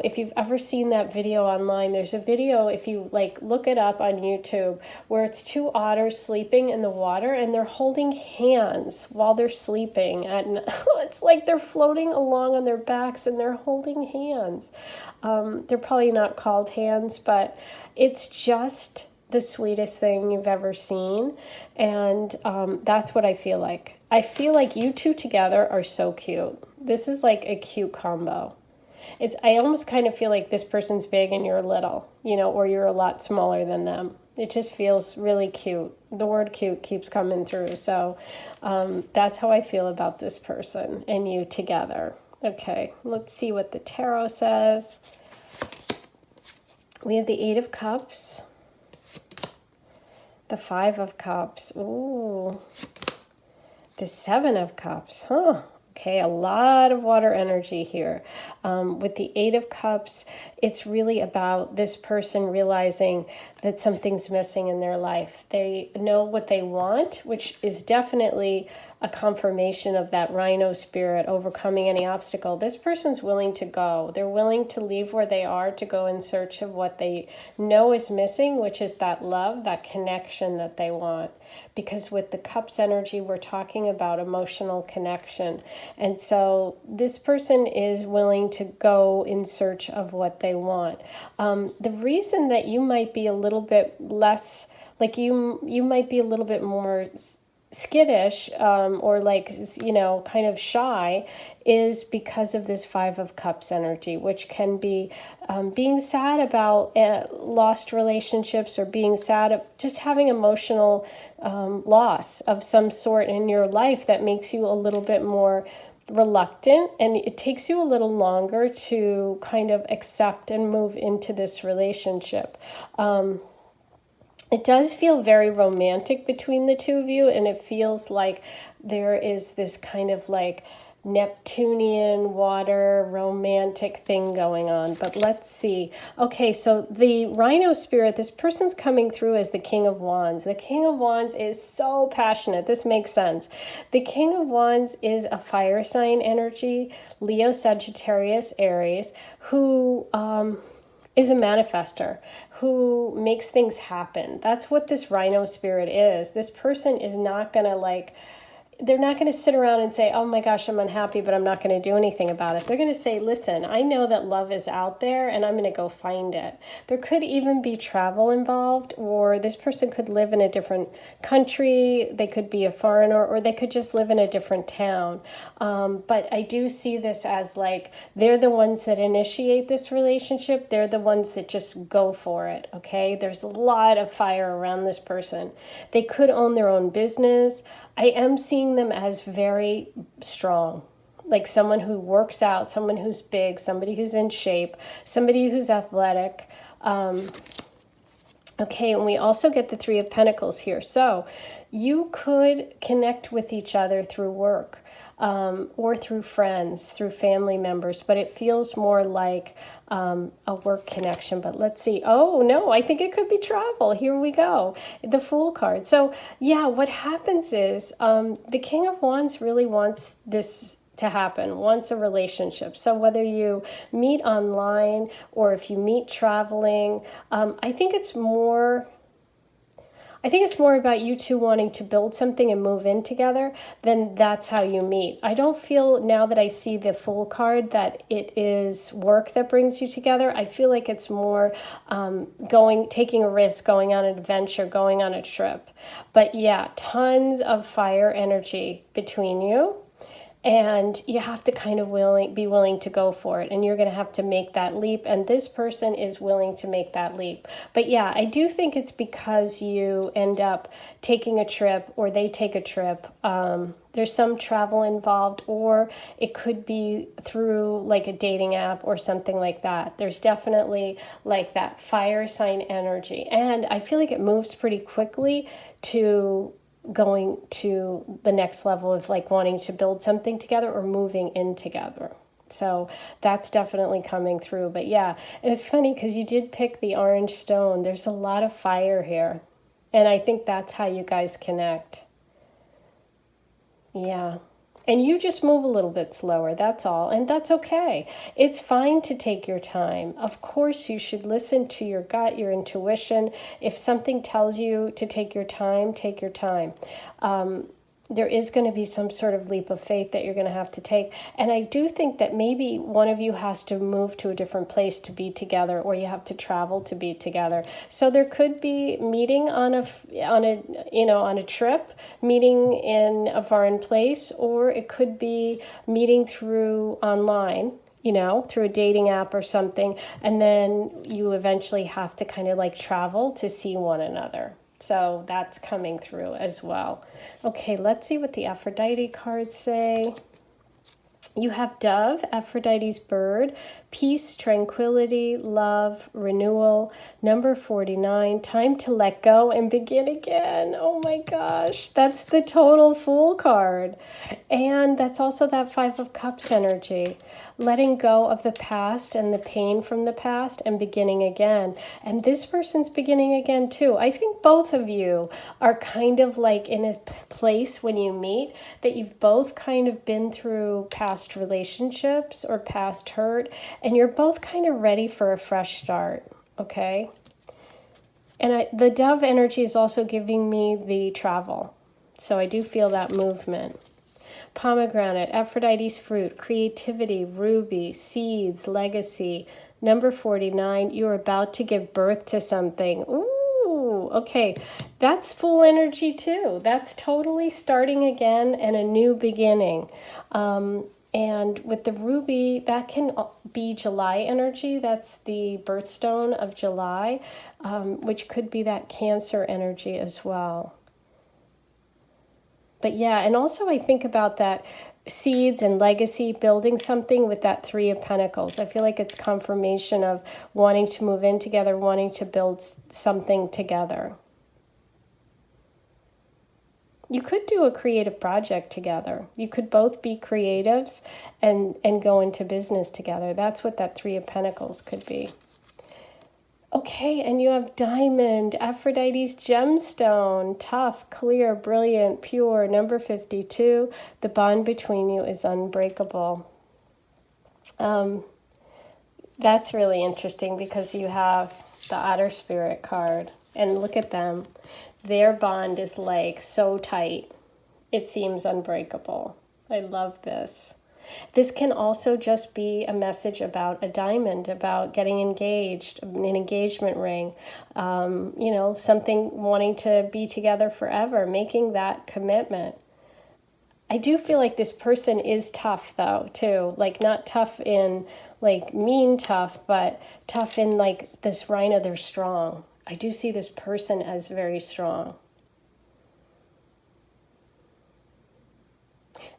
If you've ever seen that video online, there's a video, if you look it up on YouTube, where it's two otters sleeping in the water and they're holding hands while they're sleeping. And it's like they're floating along on their backs and they're holding hands. They're probably not called hands, but it's just the sweetest thing you've ever seen. And that's what I feel like. I feel like you two together are so cute. This is like a cute combo. I almost kind of feel like this person's big and you're little, or you're a lot smaller than them. It just feels really cute. The word cute keeps coming through. So that's how I feel about this person and you together. Okay, let's see what the tarot says. We have the Eight of Cups. The Five of Cups. Ooh. The Seven of Cups. Huh. Okay, a lot of water energy here. With the Eight of Cups, it's really about this person realizing that something's missing in their life. They know what they want, which is definitely a confirmation of that rhino spirit, overcoming any obstacle. This person's willing to go. They're willing to leave where they are to go in search of what they know is missing, which is that love, that connection that they want. Because with the Cups energy, we're talking about emotional connection. And so this person is willing to go in search of what they want. The reason that you might be a little bit less, you might be a little bit more skittish or kind of shy, is because of this Five of Cups energy, which can be being sad about lost relationships, or being sad of just having emotional loss of some sort in your life that makes you a little bit more reluctant, and it takes you a little longer to kind of accept and move into this relationship. It does feel very romantic between the two of you, and it feels like there is this kind of Neptunian water romantic thing going on. But let's see. Okay, so the rhino spirit, this person's coming through as the King of Wands. The King of Wands is so passionate. This makes sense. The King of Wands is a fire sign energy, Leo, Sagittarius, Aries, who is a manifester, who makes things happen. That's what this rhino spirit is. This person is not going to they're not going to sit around and say, oh my gosh, I'm unhappy, but I'm not going to do anything about it. They're going to say, listen, I know that love is out there and I'm going to go find it. There could even be travel involved, or this person could live in a different country. They could be a foreigner, or they could just live in a different town. But I do see this as they're the ones that initiate this relationship. They're the ones that just go for it. Okay. There's a lot of fire around this person. They could own their own business. I am seeing them as very strong, like someone who works out, someone who's big, somebody who's in shape, somebody who's athletic. Okay, and we also get the Three of Pentacles here. So you could connect with each other through work. or through friends, through family members, but it feels more like a work connection. But let's see. Oh, no, I think it could be travel. Here we go. The Fool card. So, yeah, what happens is the King of Wands really wants this to happen, wants a relationship. So whether you meet online or if you meet traveling, I think it's more about you two wanting to build something and move in together, then that's how you meet. I don't feel, now that I see the Fool card, that it is work that brings you together. I feel like it's more taking a risk, going on an adventure, going on a trip. But yeah, tons of fire energy between you. And you have to kind of be willing to go for it. And you're going to have to make that leap. And this person is willing to make that leap. But yeah, I do think it's because you end up taking a trip or they take a trip. There's some travel involved, or it could be through like a dating app or something like that. There's definitely like that fire sign energy. And I feel like it moves pretty quickly to going to the next level of like wanting to build something together or moving in together. So that's definitely coming through. But yeah, and it's funny because you did pick the orange stone. There's a lot of fire here. And I think that's how you guys connect. Yeah. And you just move a little bit slower, that's all. And that's okay. It's fine to take your time. Of course, you should listen to your gut, your intuition. If something tells you to take your time, take your time. There is going to be some sort of leap of faith that you're going to have to take. And I do think that maybe one of you has to move to a different place to be together, or you have to travel to be together. So there could be meeting on a trip, meeting in a foreign place, or it could be meeting through online, through a dating app or something. And then you eventually have to kind of like travel to see one another. So that's coming through as well. Okay, let's see what the Aphrodite cards say. You have Dove, Aphrodite's bird, peace, tranquility, love, renewal. Number 49, time to let go and begin again. Oh my gosh, that's the total Fool card. And that's also that Five of Cups energy. Letting go of the past and the pain from the past and beginning again. And this person's beginning again too. I think both of you are kind of like in a place when you meet that you've both kind of been through past relationships or past hurt, and you're both kind of ready for a fresh start, okay? And the Dove energy is also giving me the travel. So I do feel that movement. Pomegranate, Aphrodite's fruit, creativity, ruby, seeds, legacy. Number 49, you're about to give birth to something. Ooh, okay. That's Fool energy too. That's totally starting again and a new beginning. And with the ruby, that can be July energy. That's the birthstone of July, which could be that Cancer energy as well. But yeah, and also I think about that seeds and legacy, building something with that Three of Pentacles. I feel like it's confirmation of wanting to move in together, wanting to build something together. You could do a creative project together. You could both be creatives and go into business together. That's what that Three of Pentacles could be. Okay, and you have Diamond, Aphrodite's gemstone, tough, clear, brilliant, pure, number 52. The bond between you is unbreakable. That's really interesting because you have the Otter Spirit card. And look at them. Their bond is like so tight. It seems unbreakable. I love this. This can also just be a message about a diamond, about getting engaged, an engagement ring, something wanting to be together forever, making that commitment. I do feel like this person is tough though, too. Like not tough in like mean tough, but tough in like this rhino, they're strong. I do see this person as very strong.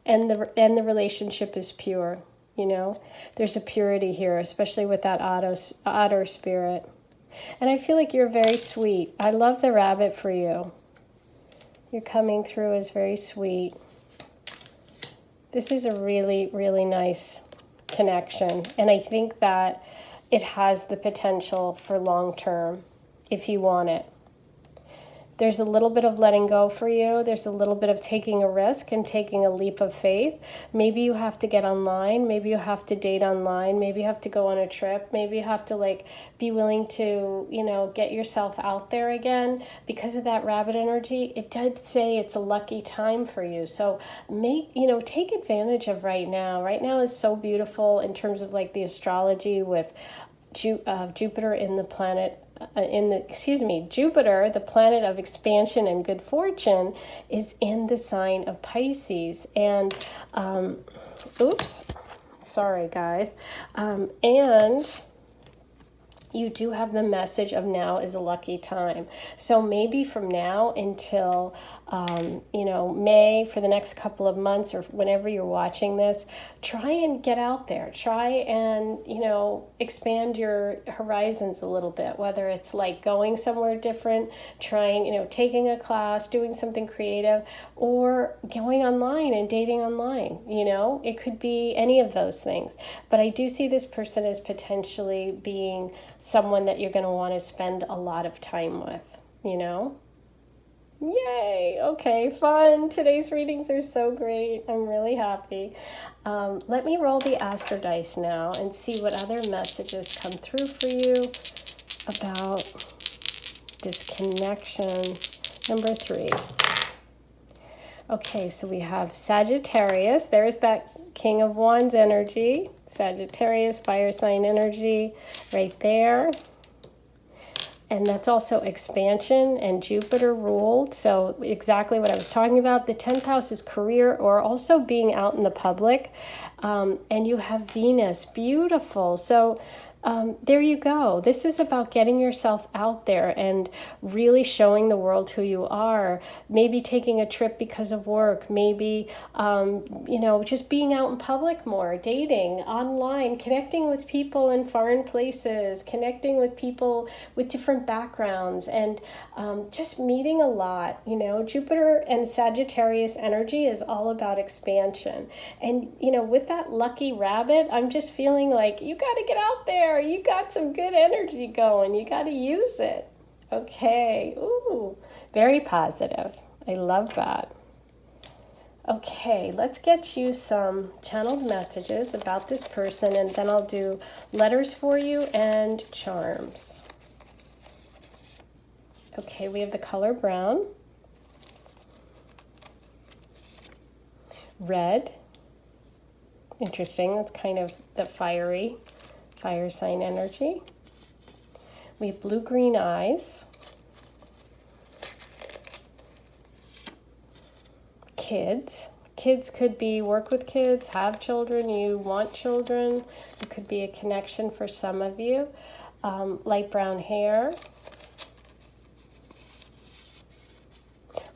And the relationship is pure, There's a purity here, especially with that otter spirit. And I feel like you're very sweet. I love the rabbit for you. You're coming through as very sweet. This is a really, really nice connection. And I think that it has the potential for long term if you want it. There's a little bit of letting go for you. There's a little bit of taking a risk and taking a leap of faith. Maybe you have to get online. Maybe you have to date online. Maybe you have to go on a trip. Maybe you have to like be willing to, get yourself out there again. Because of that rabbit energy, it did say it's a lucky time for you. So take advantage of right now. Right now is so beautiful in terms of like the astrology with Jupiter in the planet. Jupiter, the planet of expansion and good fortune, is in the sign of Pisces. And, sorry guys. And you do have the message of now is a lucky time. So maybe from now until, May, for the next couple of months or whenever you're watching this, try and get out there. Try and, expand your horizons a little bit, whether it's like going somewhere different, trying, taking a class, doing something creative, or going online and dating online. It could be any of those things. But I do see this person as potentially being someone that you're going to want to spend a lot of time with, Yay! Okay, fun. Today's readings are so great. I'm really happy. Let me roll the Astro Dice now and see what other messages come through for you about this connection. Number 3. Okay, so we have Sagittarius. There's that King of Wands energy. Sagittarius, fire sign energy right there. And that's also expansion and Jupiter ruled. So exactly what I was talking about. The 10th house is career or also being out in the public. And you have Venus. Beautiful. So there you go. This is about getting yourself out there and really showing the world who you are. Maybe taking a trip because of work. Maybe, just being out in public more, dating, online, connecting with people in foreign places, connecting with people with different backgrounds, and just meeting a lot. Jupiter and Sagittarius energy is all about expansion. And, with that lucky rabbit, I'm just feeling like you got to get out there. You got some good energy going. You got to use it. Okay. Ooh, very positive. I love that. Okay, let's get you some channeled messages about this person, and then I'll do letters for you and charms. Okay, we have the color brown, red. Interesting. That's kind of the fire sign energy. We have blue-green eyes. Kids. Kids could be work with kids, have children, you want children. It could be a connection for some of you. Light brown hair.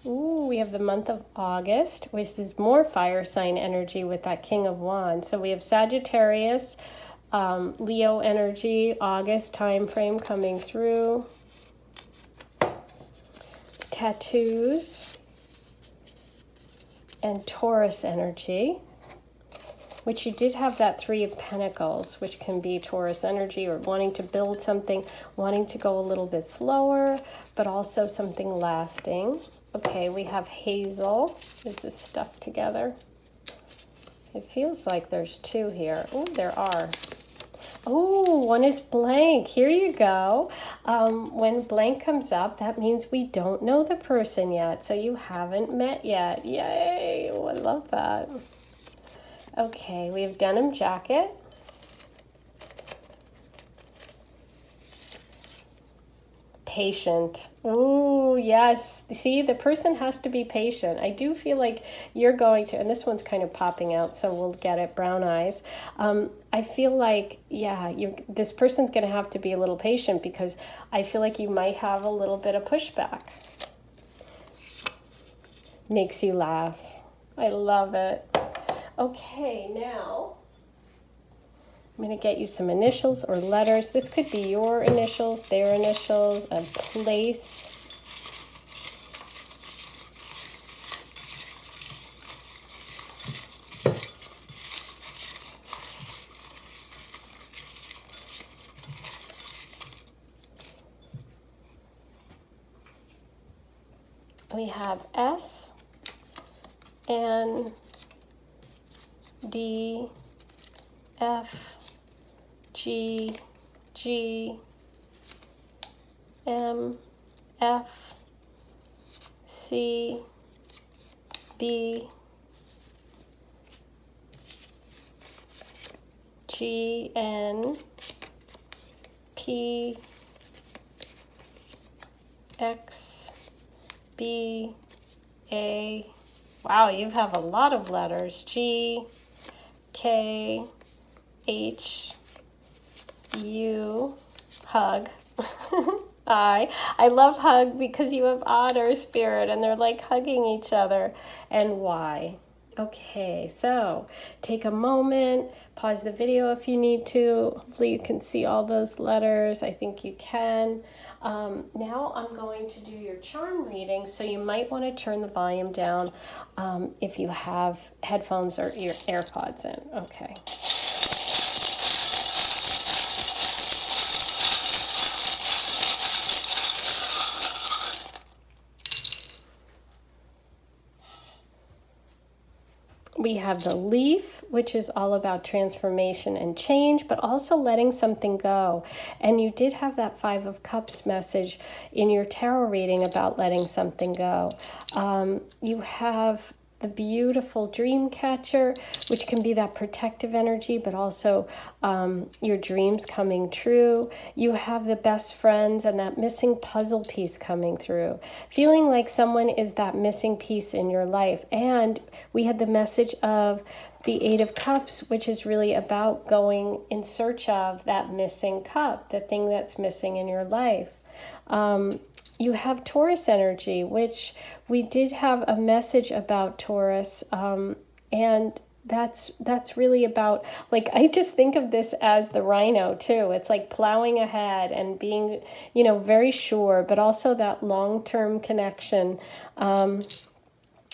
Ooh, we have the month of August, which is more fire sign energy with that King of Wands. So we have Sagittarius, Leo energy, August time frame coming through. Tattoos and Taurus energy, which you did have that 3 of Pentacles, which can be Taurus energy or wanting to build something, wanting to go a little bit slower, but also something lasting. Okay, we have Hazel. Is this stuff together? It feels like there's 2 here. Oh, there are. Oh, one is blank. Here you go. When blank comes up, that means we don't know the person yet, so you haven't met yet. Yay! Oh, I love that. Okay, we have denim jacket. Patient. Oh, yes. See, the person has to be patient. I do feel like you're going to, and this one's kind of popping out, so we'll get it, brown eyes. I feel like, yeah, this person's going to have to be a little patient because I feel like you might have a little bit of pushback. Makes you laugh. I love it. Okay, now I'm going to get you some initials or letters. This could be your initials, their initials, a place. We have S, N, D, F, G, G, M, F, C, B, G, N, P, X, B, A. Wow, you have a lot of letters. G, K, H, U, hug. I love hug because you have otter spirit and they're like hugging each other. And Y. Okay, so take a moment, pause the video if you need to. Hopefully you can see all those letters. I think you can. Now I'm going to do your charm reading, so you might want to turn the volume down if you have headphones or your AirPods in. Okay. We have the leaf, which is all about transformation and change, but also letting something go. And you did have that Five of Cups message in your tarot reading about letting something go. You have the beautiful dream catcher, which can be that protective energy, but also your dreams coming true. You have the best friends and that missing puzzle piece coming through. Feeling like someone is that missing piece in your life. And we had the message of the Eight of Cups, which is really about going in search of that missing cup, the thing that's missing in your life. You have Taurus energy, which we did have a message about Taurus, and that's really about, like, I just think of this as the rhino too. It's like plowing ahead and being, very sure, but also that long-term connection.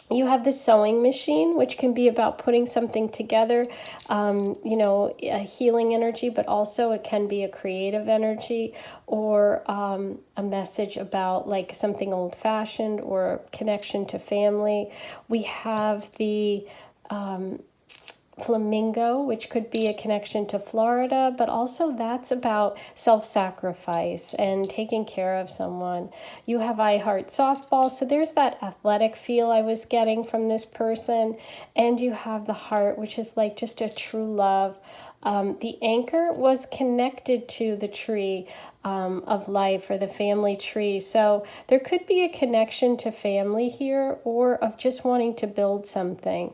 You have the sewing machine, which can be about putting something together, a healing energy, but also it can be a creative energy or a message about like something old-fashioned or a connection to family. We have the flamingo, which could be a connection to Florida, but also that's about self-sacrifice and taking care of someone. You have I Heart Softball, so there's that athletic feel I was getting from this person. And you have the heart, which is like just a true love. The anchor was connected to the tree of life, or the family tree. So there could be a connection to family here, or of just wanting to build something.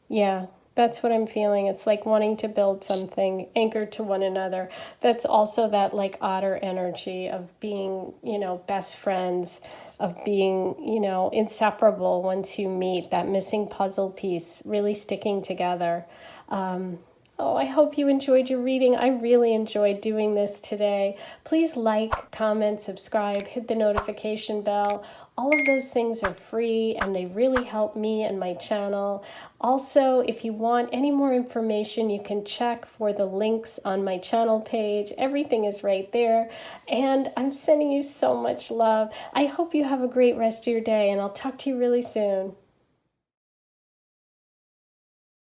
Yeah, that's what I'm feeling. It's like wanting to build something anchored to one another. That's also that like otter energy of being, best friends, of being, inseparable once you meet, that missing puzzle piece, really sticking together. I hope you enjoyed your reading. I really enjoyed doing this today. Please like, comment, subscribe, hit the notification bell. All of those things are free and they really help me and my channel. Also, if you want any more information, you can check for the links on my channel page. Everything is right there. And I'm sending you so much love. I hope you have a great rest of your day, and I'll talk to you really soon.